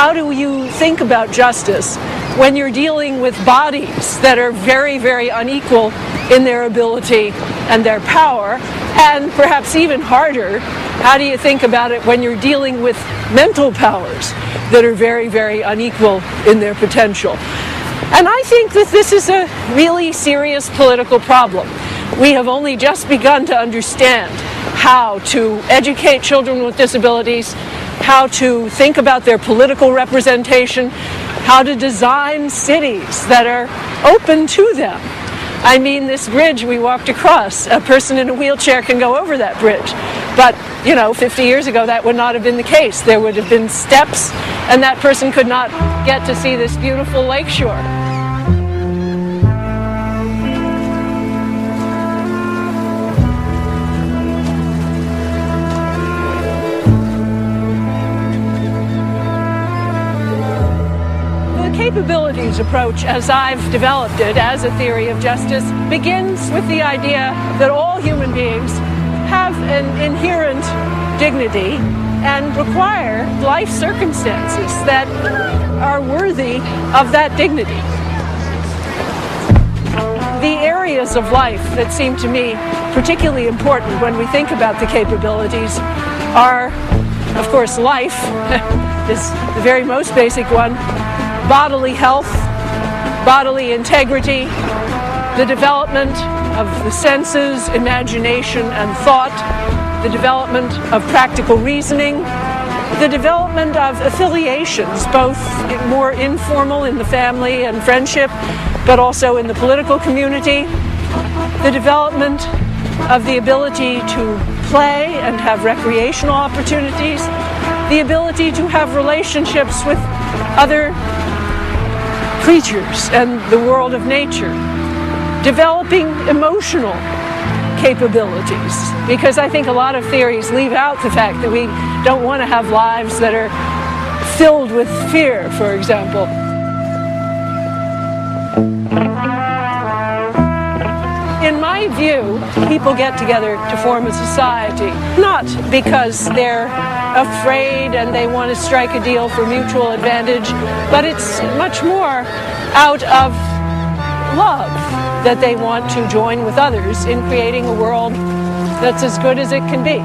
how do you think about justice when you're dealing with bodies that are very, very unequal in their ability and their power? And perhaps even harder, how do you think about it when you're dealing with mental powers that are very, very unequal in their potential? And I think that this is a really serious political problem. We have only just begun to understand how to educate children with disabilities, how to think about their political representation, how to design cities that are open to them. I mean, this bridge we walked across, a person in a wheelchair can go over that bridge. But, 50 years ago, that would not have been the case. There would have been steps, and that person could not get to see this beautiful lakeshore. Capabilities approach, as I've developed it as a theory of justice, begins with the idea that all human beings have an inherent dignity and require life circumstances that are worthy of that dignity. The areas of life that seem to me particularly important when we think about the capabilities are, of course, life is the very most basic one, bodily health, bodily integrity, the development of the senses, imagination, and thought, the development of practical reasoning, the development of affiliations, both more informal in the family and friendship, but also in the political community, the development of the ability to play and have recreational opportunities, the ability to have relationships with other creatures and the world of nature, developing emotional capabilities, because I think a lot of theories leave out the fact that we don't want to have lives that are filled with fear, for example. In my view, people get together to form a society, not because they're afraid and they want to strike a deal for mutual advantage, but it's much more out of love that they want to join with others in creating a world that's as good as it can be.